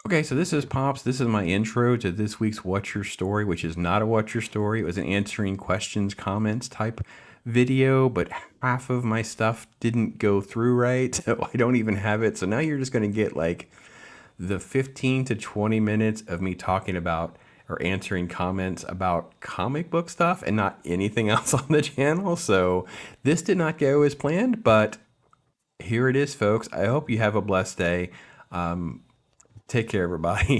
Okay, so this is Pops. This is my intro to this week's What's Your Story, which is not a What's Your Story. It was an answering questions, comments type video, but half of my stuff didn't go through right, so I don't even have it. So now you're just going to get like the 15 to 20 minutes of me talking about or answering comments about comic book stuff and not anything else on the channel. So this did not go as planned, but here it is, folks. I hope you have a blessed day. Take care, everybody.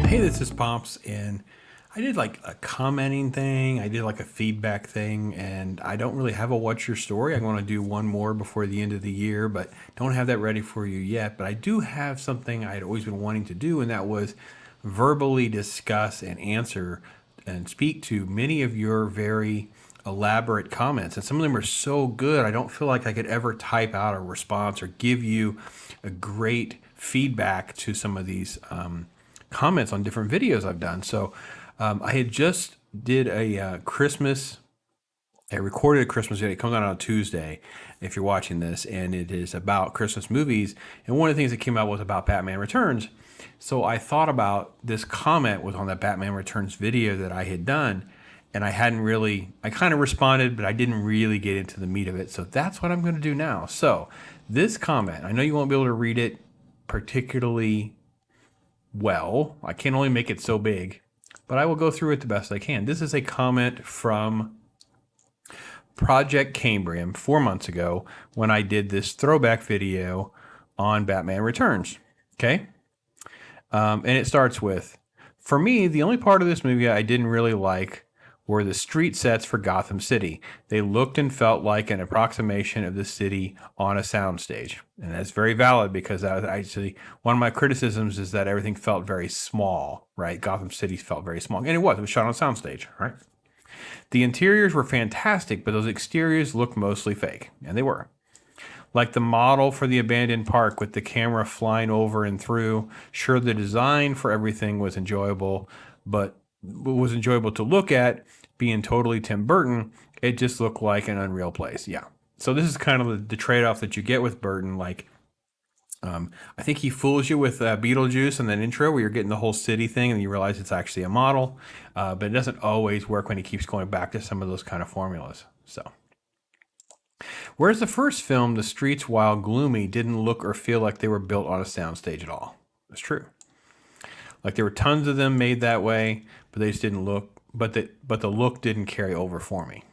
Hey, this is Pops, and I did like a commenting thing. I did like a feedback thing, and I don't really have a What's Your Story. I'm going to do one more before the end of the year, but don't have that ready for you yet. But I do have something I'd always been wanting to do, and that was verbally discuss and answer and speak to many of your very elaborate comments. And some of them are so good, I don't feel like I could ever type out a response or give you a great feedback to some of these comments on different videos I've done. So I had just did a I recorded a Christmas video. It comes out on Tuesday if you're watching this, and it is about Christmas movies. And one of the things that came out was about Batman Returns. So I thought about this comment was on that Batman Returns video that I had done, and I kind of responded, but I didn't really get into the meat of it. So that's what I'm going to do now. So this comment, I know you won't be able to read it particularly well. I can only make it so big, but I will go through it the best I can. This is a comment from ProjectCambrian 4 months ago when I did this throwback video on Batman Returns. Okay. And it starts with, for me, the only part of this movie I didn't really like were the street sets for Gotham City. They looked and felt like an approximation of the city on a soundstage. And that's very valid because that was actually one of my criticisms is that everything felt very small, right? Gotham City felt very small. And it was shot on a soundstage, right? The interiors were fantastic, but those exteriors looked mostly fake. And they were. Like the model for the abandoned park with the camera flying over and through. Sure, the design for everything was enjoyable, but was enjoyable to look at, being totally Tim Burton, it just looked like an unreal place. Yeah. So this is kind of the trade-off that you get with Burton. Like, I think he fools you with Beetlejuice in that intro where you're getting the whole city thing and you realize it's actually a model. But it doesn't always work when he keeps going back to some of those kind of formulas. So, whereas the first film, the streets, while gloomy, didn't look or feel like they were built on a soundstage at all. That's true. Like there were tons of them made that way, but they just didn't look, but the look didn't carry over for me.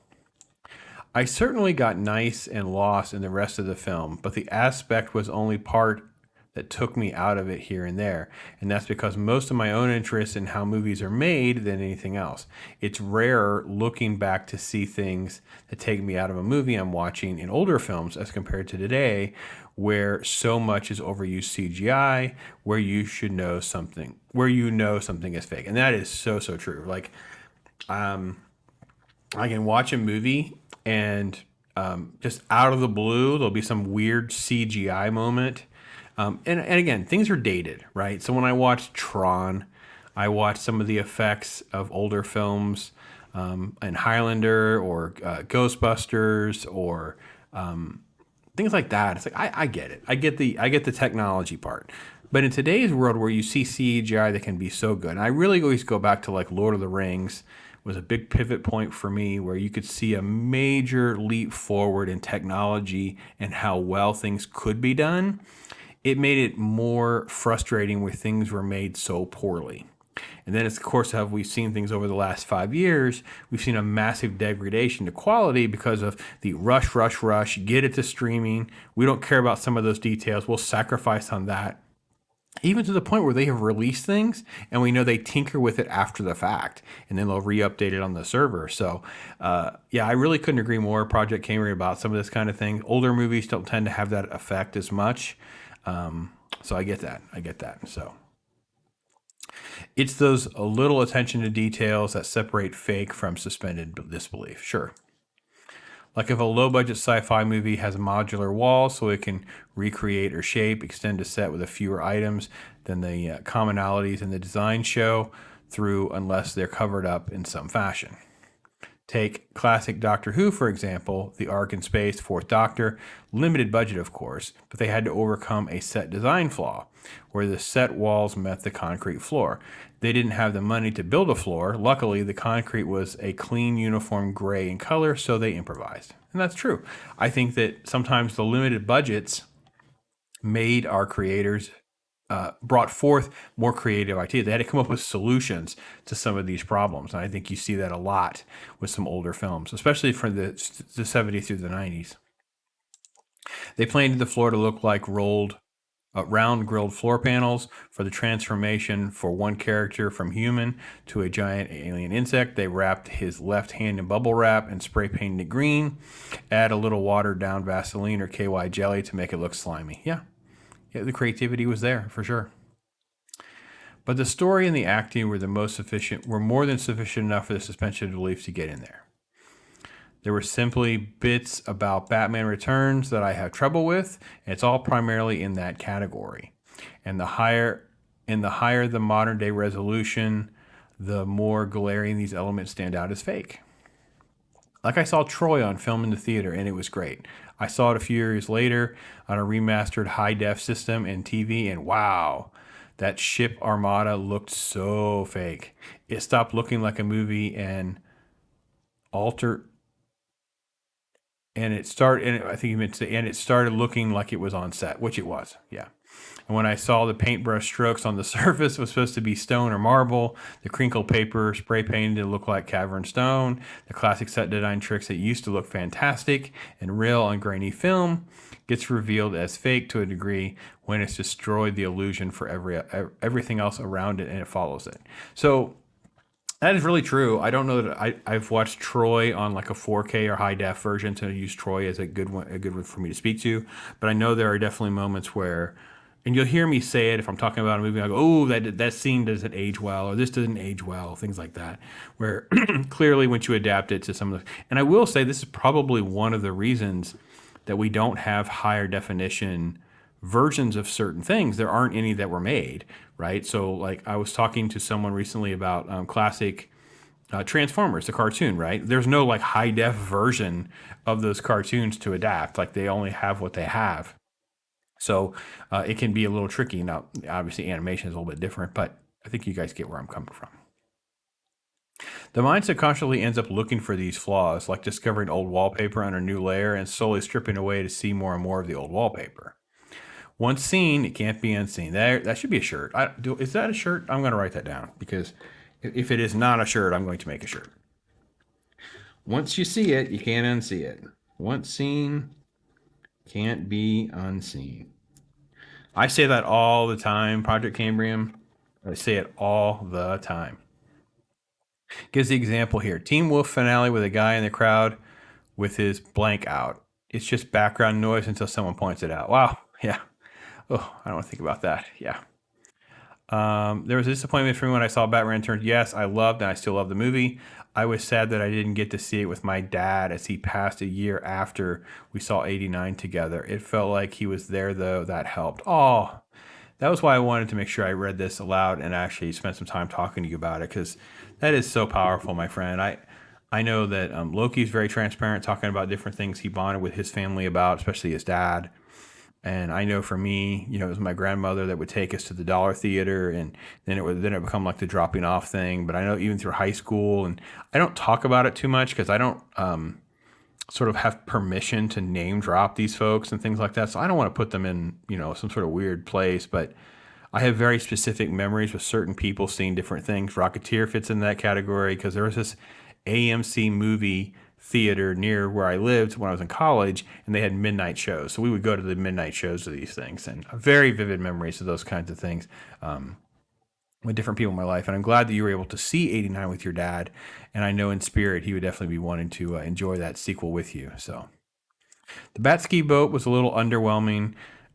I certainly got nice and lost in the rest of the film, but the aspect was only part that took me out of it here and there. And that's because most of my own interest in how movies are made than anything else. It's rare looking back to see things that take me out of a movie I'm watching in older films as compared to today, where so much is overused CGI, where you know something is fake. And that is so, so true. Like, I can watch a movie and just out of the blue, there'll be some weird CGI moment. And again, things are dated, right? So when I watched Tron, I watched some of the effects of older films, and Highlander or Ghostbusters or things like that. It's like I get it. I get the technology part. But in today's world where you see CGI that can be so good, and I really always go back to like Lord of the Rings was a big pivot point for me where you could see a major leap forward in technology and how well things could be done. It made it more frustrating where things were made so poorly. And then, of course, how we've seen things over the last 5 years, we've seen a massive degradation to quality because of the rush, get it to streaming. We don't care about some of those details. We'll sacrifice on that. Even to the point where they have released things and we know they tinker with it after the fact and then they'll re-update it on the server. So, yeah, I really couldn't agree more. ProjectCambrian about some of this kind of thing. Older movies don't tend to have that effect as much. So I get that. So it's those little attention to details that separate fake from suspended disbelief. Sure. Like if a low-budget sci-fi movie has a modular wall so it can recreate or shape, extend a set with a fewer items than the commonalities in the design show through unless they're covered up in some fashion. Take classic Doctor Who, for example, the Ark in Space, Fourth Doctor, limited budget, of course, but they had to overcome a set design flaw where the set walls met the concrete floor. They didn't have the money to build a floor. Luckily, the concrete was a clean, uniform gray in color, so they improvised. And that's true. I think that sometimes the limited budgets made our creators brought forth more creative ideas. They had to come up with solutions to some of these problems. And I think you see that a lot with some older films, especially from the 70s through the 90s. They painted the floor to look like round grilled floor panels for the transformation for one character from human to a giant alien insect. They wrapped his left hand in bubble wrap and spray painted it green. Add a little watered down Vaseline or KY jelly to make it look slimy. Yeah, the creativity was there for sure. But the story and the acting were more than sufficient enough for the suspension of belief to get in there. There were simply bits about Batman Returns that I have trouble with, and it's all primarily in that category. And the higher the modern day resolution, the more glaring these elements stand out as fake. Like I saw Troy on film in the theater, and it was great. I saw it a few years later on a remastered high-def system and TV, and wow, that ship armada looked so fake. It stopped looking like a movie and it started looking like it was on set, which it was, yeah. And when I saw the paintbrush strokes on the surface, it was supposed to be stone or marble. The crinkled paper spray painted to look like cavern stone. The classic set design tricks that used to look fantastic and real on grainy film gets revealed as fake to a degree when it's destroyed the illusion for everything else around it, and it follows it. So that is really true. I don't know that I've watched Troy on like a 4K or high def version to use Troy as a good one for me to speak to. But I know there are definitely moments where, and you'll hear me say it if I'm talking about a movie, I go, oh, that scene doesn't age well, or this doesn't age well, things like that, where clearly once you adapt it to some of the, and I will say this is probably one of the reasons that we don't have higher definition versions of certain things. There aren't any that were made, right? So like I was talking to someone recently about classic Transformers, the cartoon, right? There's no like high def version of those cartoons to adapt. Like they only have what they have. So it can be a little tricky. Now, obviously animation is a little bit different, but I think you guys get where I'm coming from. The mind subconsciously ends up looking for these flaws, like discovering old wallpaper on a new layer and slowly stripping away to see more and more of the old wallpaper. Once seen, it can't be unseen. That should be a shirt. Is that a shirt? I'm going to write that down because if it is not a shirt, I'm going to make a shirt. Once you see it, you can't unsee it. Once seen, can't be unseen. I say that all the time, ProjectCambrian. I say it all the time. Gives the example here. Teen Wolf finale with a guy in the crowd with his blank out. It's just background noise until someone points it out. Wow. Yeah. Oh, I don't want to think about that. Yeah. There was a disappointment for me when I saw Batman Returns. Yes, I loved and I still love the movie. I was sad that I didn't get to see it with my dad as he passed a year after we saw 89 together. It felt like he was there, though. That helped. Oh, that was why I wanted to make sure I read this aloud and actually spent some time talking to you about it, because that is so powerful, my friend. I know that Loki's very transparent, talking about different things he bonded with his family about, especially his dad. And I know for me, it was my grandmother that would take us to the dollar theater, and then it become like the dropping off thing. But I know even through high school, and I don't talk about it too much because I don't sort of have permission to name drop these folks and things like that. So I don't want to put them in, some sort of weird place. But I have very specific memories with certain people seeing different things. Rocketeer fits in that category because there was this AMC movie theater near where I lived when I was in college, and they had midnight shows. So we would go to the midnight shows of these things, and very vivid memories of those kinds of things with different people in my life. And I'm glad that you were able to see 89 with your dad. And I know in spirit, he would definitely be wanting to enjoy that sequel with you. So the Bat Ski Boat was a little underwhelming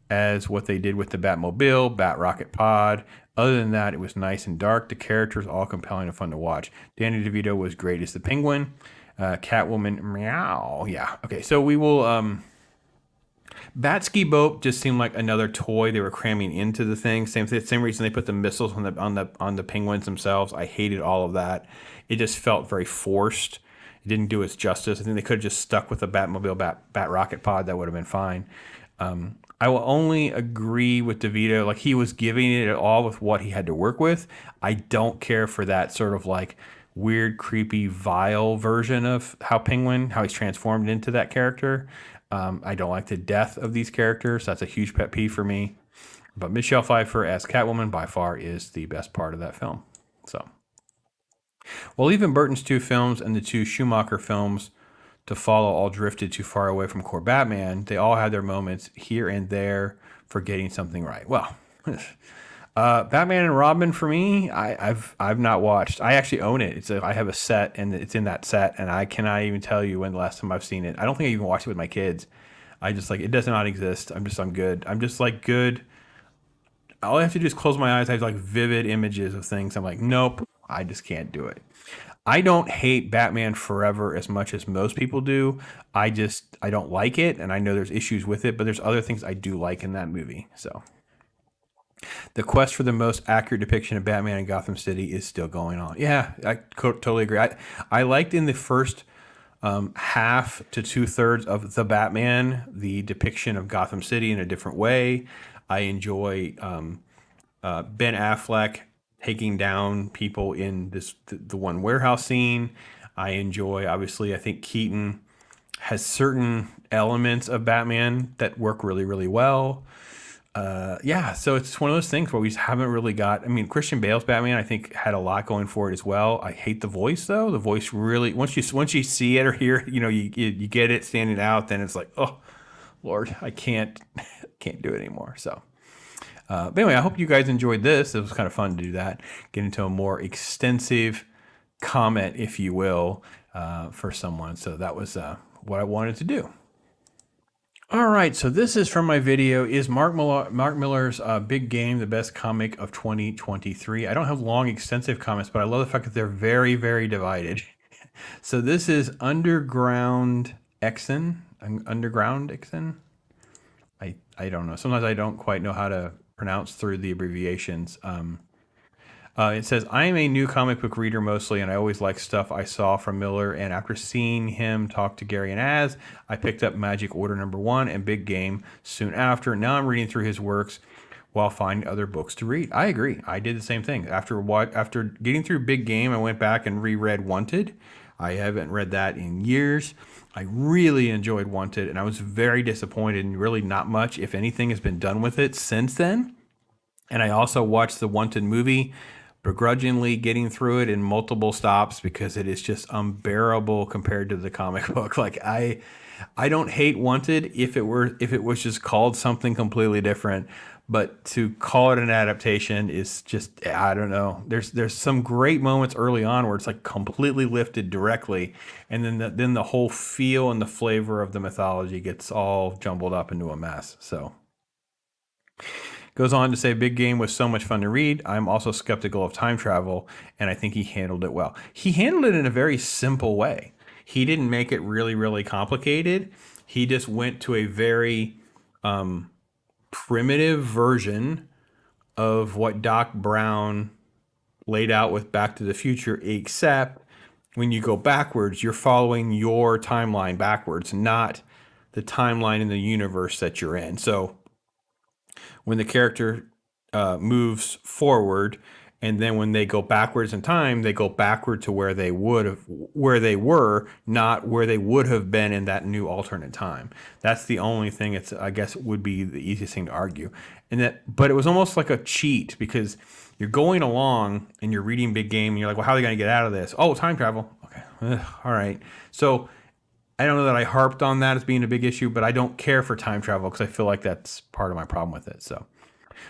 as what they did with the Batmobile, Bat Rocket Pod. Other than that, it was nice and dark. The characters all compelling and fun to watch. Danny DeVito was great as the Penguin. Catwoman, meow. Yeah. Okay. So we will. Bat Ski Boat just seemed like another toy they were cramming into the thing. Same reason they put the missiles on the penguins themselves. I hated all of that. It just felt very forced. It didn't do its justice. I think they could have just stuck with the Batmobile Bat rocket pod. That would have been fine. I will only agree with DeVito. Like, he was giving it all with what he had to work with. I don't care for that sort of like weird, creepy, vile version of how he's transformed into that character. I don't like the death of these characters. That's a huge pet peeve for me. But Michelle Pfeiffer as Catwoman by far is the best part of that film. So, well, even Burton's two films and the two Schumacher films to follow all drifted too far away from core Batman. They all had their moments here and there for getting something right. Well, Batman and Robin for me, I've not watched. I actually own it. I have a set and it's in that set, and I cannot even tell you when the last time I've seen it. I don't think I even watched it with my kids. I just like it does not exist. I'm good. I'm just like good. All I have to do is close my eyes. I have like vivid images of things. I'm like, nope, I just can't do it. I don't hate Batman Forever as much as most people do. I don't like it, and I know there's issues with it, but there's other things I do like in that movie. So the quest for the most accurate depiction of Batman in Gotham City is still going on. Yeah, I totally agree. I liked in the first half to 2/3 of the Batman the depiction of Gotham City in a different way. I enjoy Ben Affleck taking down people in the one warehouse scene. I enjoy, obviously, I think Keaton has certain elements of Batman that work really, really well. Yeah, so it's one of those things where we just haven't really got. I mean, Christian Bale's Batman, I think, had a lot going for it as well. I hate the voice though. The voice really, once you see it or hear it, you get it standing out. Then it's like, oh Lord, I can't can't do it anymore. So. But anyway, I hope you guys enjoyed this. It was kind of fun to do that. Get into a more extensive comment, if you will, for someone. So that was what I wanted to do. All right, so this is from my video. Is Mark Millar's Big Game the best comic of 2023? I don't have long, extensive comments, but I love the fact that they're very, very divided. So this is Underground Exen. I don't know. Sometimes I don't quite know how to pronounce through the abbreviations. It says, I am a new comic book reader mostly, and I always like stuff I saw from Millar. And after seeing him talk to Gary and Az, I picked up Magic Order #1 and Big Game soon after. Now I'm reading through his works while finding other books to read. I agree. I did the same thing. After getting through Big Game, I went back and reread Wanted. I haven't read that in years. I really enjoyed Wanted, and I was very disappointed, and really not much, if anything, has been done with it since then. And I also watched the Wanted movie, begrudgingly getting through it in multiple stops because it is just unbearable compared to the comic book. Like I don't hate Wanted if it was just called something completely different, but to call it an adaptation is just, I don't know. There's some great moments early on where it's like completely lifted directly, and then the whole feel and the flavor of the mythology gets all jumbled up into a mess. So goes on to say, Big Game was so much fun to read. I'm also skeptical of time travel, and I think he handled it well. He handled it in a very simple way. He didn't make it really, really complicated. He just went to a very primitive version of what Doc Brown laid out with Back to the Future, except when you go backwards, you're following your timeline backwards, not the timeline in the universe that you're in. So when the character moves forward, and then when they go backwards in time, they go backward to where they were, not where they would have been in that new alternate time. That's the only thing. It's, I guess, would be the easiest thing to argue. But it was almost like a cheat, because you're going along and you're reading Big Game, and you're like, well, how are they going to get out of this? Oh, time travel. Okay, all right. So I don't know that I harped on that as being a big issue, but I don't care for time travel because I feel like that's part of my problem with it. So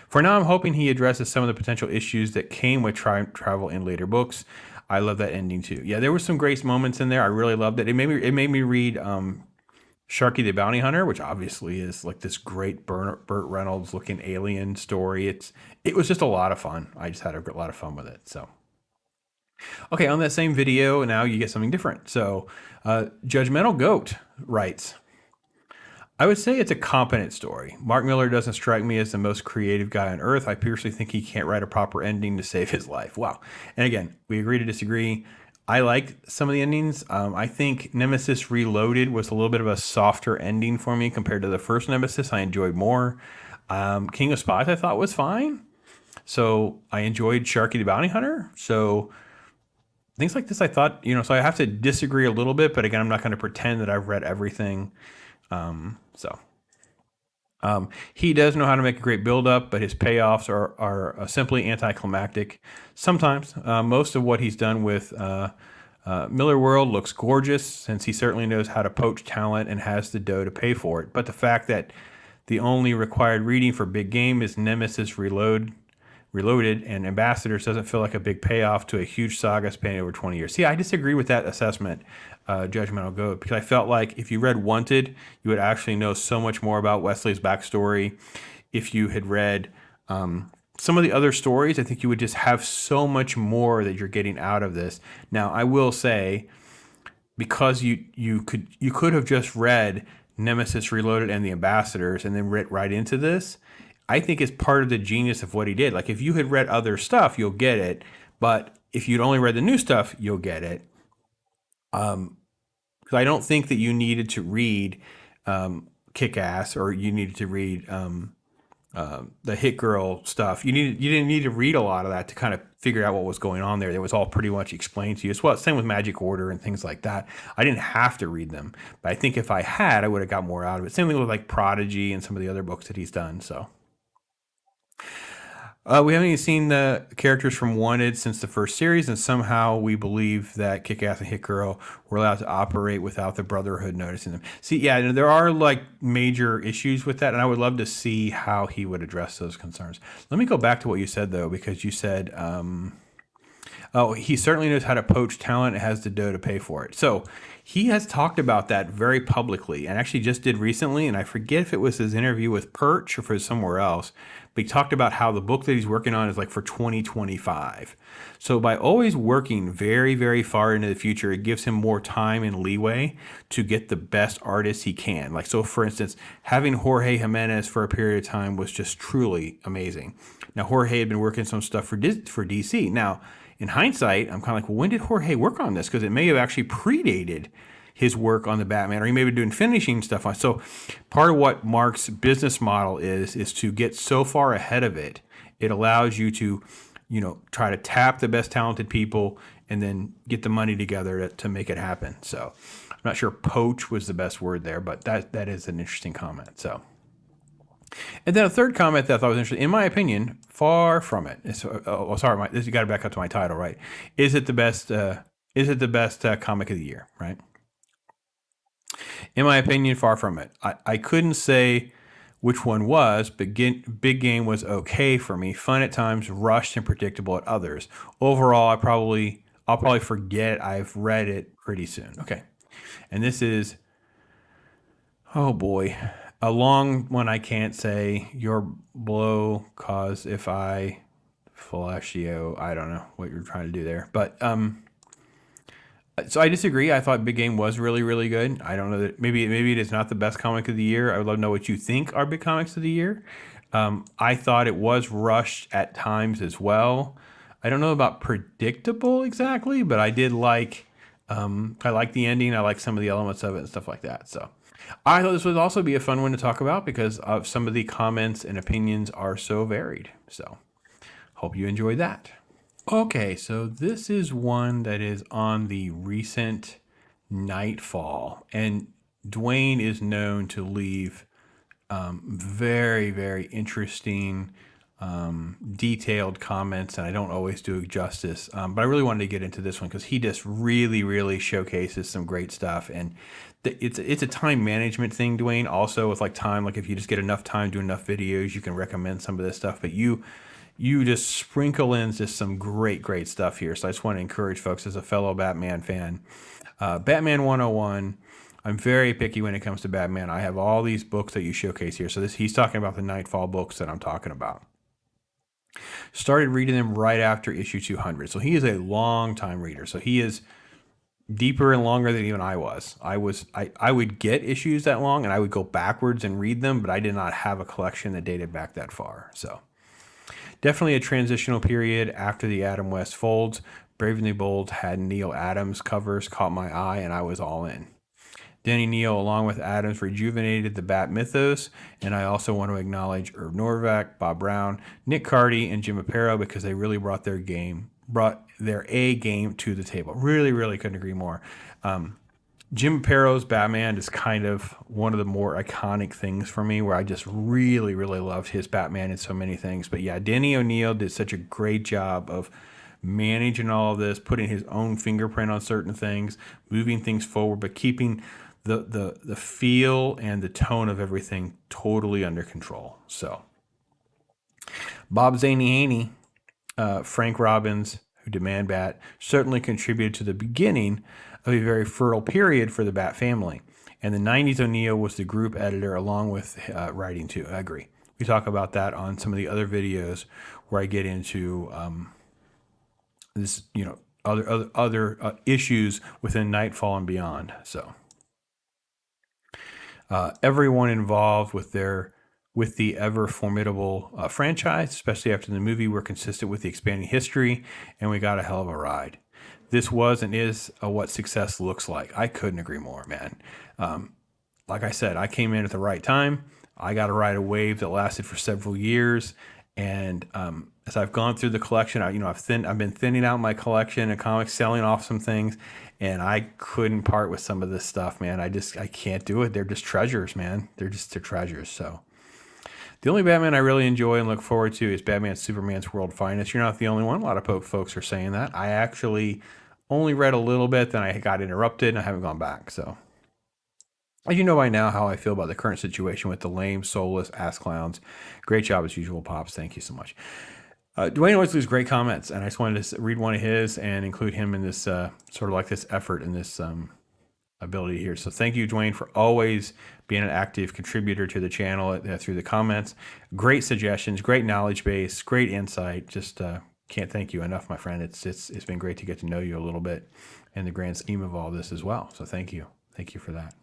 for now, I'm hoping he addresses some of the potential issues that came with time travel in later books. I love that ending too. Yeah, there were some great moments in there. I really loved it. It made me read Sharky the Bounty Hunter, which obviously is like this great Burt Reynolds looking alien story. It was just a lot of fun. I just had a lot of fun with it. So. Okay, on that same video, now you get something different. So, Judgmental Goat writes, I would say it's a competent story. Mark Millar doesn't strike me as the most creative guy on earth. I personally think he can't write a proper ending to save his life. Wow. And again, we agree to disagree. I like some of the endings. I think Nemesis Reloaded was a little bit of a softer ending for me compared to the first Nemesis. I enjoyed more. King of Spies I thought was fine. So I enjoyed Sharky the Bounty Hunter. So things like this, I thought, so I have to disagree a little bit, but again, I'm not going to pretend that I've read everything. So he does know how to make a great build up, but his payoffs are simply anticlimactic. Sometimes most of what he's done with Millar World looks gorgeous, since he certainly knows how to poach talent and has the dough to pay for it. But the fact that the only required reading for Big Game is Nemesis Reloaded, and Ambassadors doesn't feel like a big payoff to a huge saga spanning over 20 years. See, I disagree with that assessment, Judgmental Goat, because I felt like if you read Wanted, you would actually know so much more about Wesley's backstory. If you had read some of the other stories, I think you would just have so much more that you're getting out of this. Now, I will say, because you could have just read Nemesis Reloaded and the Ambassadors and then writ right into this, I think it's part of the genius of what he did. Like, if you had read other stuff, you'll get it. But if you'd only read the new stuff, you'll get it. Because I don't think that you needed to read Kick-Ass, or you needed to read the Hit Girl stuff. You didn't need to read a lot of that to kind of figure out what was going on there. It was all pretty much explained to you as well. Same with Magic Order and things like that. I didn't have to read them, but I think if I had, I would have got more out of it. Same thing with like Prodigy and some of the other books that he's done. So. We haven't even seen the characters from Wanted since the first series, and somehow we believe that Kick-Ass and Hit Girl were allowed to operate without the Brotherhood noticing them. See, yeah, there are like major issues with that, and I would love to see how he would address those concerns. Let me go back to what you said, though, because you said, he certainly knows how to poach talent and has the dough to pay for it. So he has talked about that very publicly, and actually just did recently, and I forget if it was his interview with Perch or if it was somewhere else, but he talked about how the book that he's working on is like for 2025. So by always working very, very far into the future, it gives him more time and leeway to get the best artists he can. Like, so for instance, having Jorge Jimenez for a period of time was just truly amazing. Now, Jorge had been working some stuff for DC. Now, in hindsight, I'm kind of like, well, when did Jorge work on this? Because it may have actually predated his work on the Batman, or he may be doing finishing stuff on. So part of what Mark's business model is to get so far ahead of it. It allows you to, try to tap the best talented people and then get the money together to make it happen. So I'm not sure poach was the best word there, but that is an interesting comment. So. And then a third comment that I thought was interesting, in my opinion, far from it. Sorry, you got to back up to my title, right? Is it the best? Is it the best comic of the year? Right? In my opinion, far from it. I couldn't say which one was, but Big Game was okay for me. Fun at times, rushed and predictable at others. Overall, I'll probably forget I've read it pretty soon. Okay, and this is, oh boy, a long one. I can't say your blow, cause if I fellatio, I don't know what you're trying to do there, but so I disagree. I thought Big Game was really, really good. I don't know that maybe it is not the best comic of the year. I would love to know what you think are big comics of the year. I thought it was rushed at times as well. I don't know about predictable exactly, but I did like. I like the ending. I like some of the elements of it and stuff like that. So I thought this would also be a fun one to talk about because of some of the comments and opinions are so varied. So hope you enjoyed that. Okay, so this is one that is on the recent Knightfall, and Dwayne is known to leave very, very interesting, detailed comments, and I don't always do it justice, but I really wanted to get into this one because he just really, really showcases some great stuff, and it's a time management thing, Dwayne, also with like time, like if you just get enough time, do enough videos, you can recommend some of this stuff, but you just sprinkle in just some great stuff here. So I just want to encourage folks as a fellow Batman fan. Batman 101, I'm very picky when it comes to Batman. I have all these books that you showcase here. So he's talking about the Knightfall books that I'm talking about. Started reading them right after issue 200. So he is a long time reader. So he is deeper and longer than even I was. I would get issues that long and I would go backwards and read them, but I did not have a collection that dated back that far. So definitely a transitional period after the Adam West folds. Bravely Bold had Neil Adams covers caught my eye, and I was all in. Denny Neal, along with Adams, rejuvenated the Bat mythos, and I also want to acknowledge Herb Norvack, Bob Brown, Nick Cardy, and Jim Aparo because they really brought their A game to the table. Really, really couldn't agree more. Jim Aparo's Batman is kind of one of the more iconic things for me, where I just really, really loved his Batman in so many things. But yeah, Denny O'Neil did such a great job of managing all of this, putting his own fingerprint on certain things, moving things forward, but keeping the feel and the tone of everything totally under control. So Bob Zany Haney, Frank Robbins, who did Man Bat, certainly contributed to the beginning of a very fertile period for the Bat family. And the 90s, O'Neill was the group editor along with writing too. I agree. We talk about that on some of the other videos where I get into this, other issues within Knightfall and beyond. So everyone involved with the ever formidable franchise, especially after the movie, were consistent with the expanding history, and we got a hell of a ride. This was and is what success looks like. I couldn't agree more, man. Like I said, I came in at the right time. I got to ride a wave that lasted for several years, and as I've gone through the collection, I've been thinning out my collection of comics, selling off some things, and I couldn't part with some of this stuff, man. I can't do it. They're just treasures, man. They're treasures. So the only Batman I really enjoy and look forward to is Batman Superman's World Finest. You're not the only one. A lot of folks are saying that. I actually only read a little bit, then I got interrupted, and I haven't gone back. So as you know by now how I feel about the current situation with the lame, soulless ass clowns. Great job as usual, Pops. Thank you so much. Dwayne always leaves great comments, and I just wanted to read one of his and include him in this sort of like this effort and this ability here. So thank you, Dwayne, for always being an active contributor to the channel through the comments. Great suggestions, great knowledge base, great insight. Just can't thank you enough, my friend. It's been great to get to know you a little bit in the grand scheme of all this as well. So thank you for that.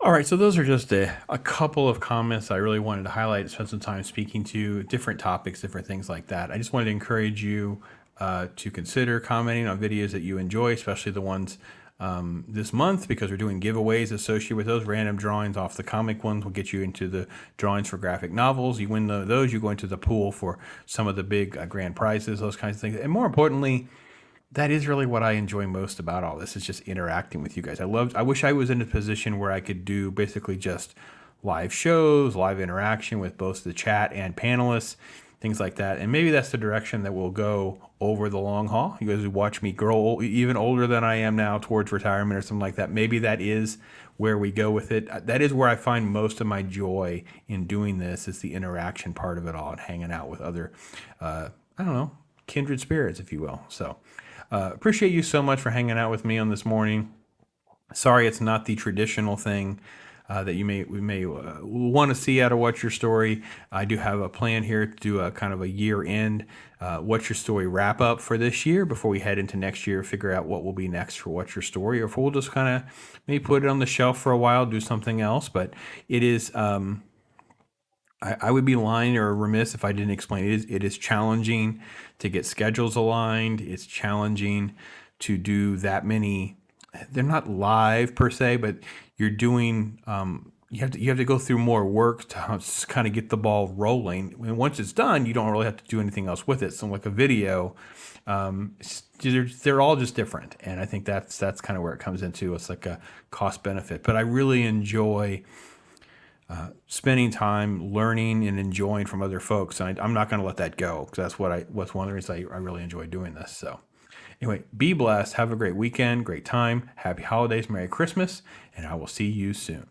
All right, so those are just a couple of comments I really wanted to highlight and spend some time speaking to different topics, different things like that. I just wanted to encourage you to consider commenting on videos that you enjoy, especially the ones this month, because we're doing giveaways associated with those. Random drawings off the comic ones will get you into the drawings for graphic novels. You win those, you go into the pool for some of the big grand prizes, those kinds of things. And more importantly, that is really what I enjoy most about all this, is just interacting with you guys. I wish I was in a position where I could do basically just live shows, live interaction with both the chat and panelists, things like that. And maybe that's the direction that we'll go over the long haul. You guys who watch me grow even older than I am now towards retirement or something like that. Maybe that is where we go with it. That is where I find most of my joy in doing this, is the interaction part of it all and hanging out with other, kindred spirits, if you will. So appreciate you so much for hanging out with me on this morning. Sorry it's not the traditional thing that we may want to see out of What's Your Story. I do have a plan here to do a kind of a year-end What's Your Story wrap-up for this year before we head into next year, figure out what will be next for What's Your Story, or if we'll just kind of maybe put it on the shelf for a while, do something else. But it is... I would be lying or remiss if I didn't explain it. It is challenging to get schedules aligned. It's challenging to do that many. They're not live per se, but you're doing. You have to go through more work to kind of get the ball rolling. And once it's done, you don't really have to do anything else with it. So like a video, they're all just different, and I think that's kind of where it comes into. It's like a cost benefit, but I really enjoy spending time learning and enjoying from other folks. And I'm not going to let that go, because that's what's one of the reasons I really enjoy doing this. So anyway, be blessed. Have a great weekend, great time. Happy holidays, Merry Christmas, and I will see you soon.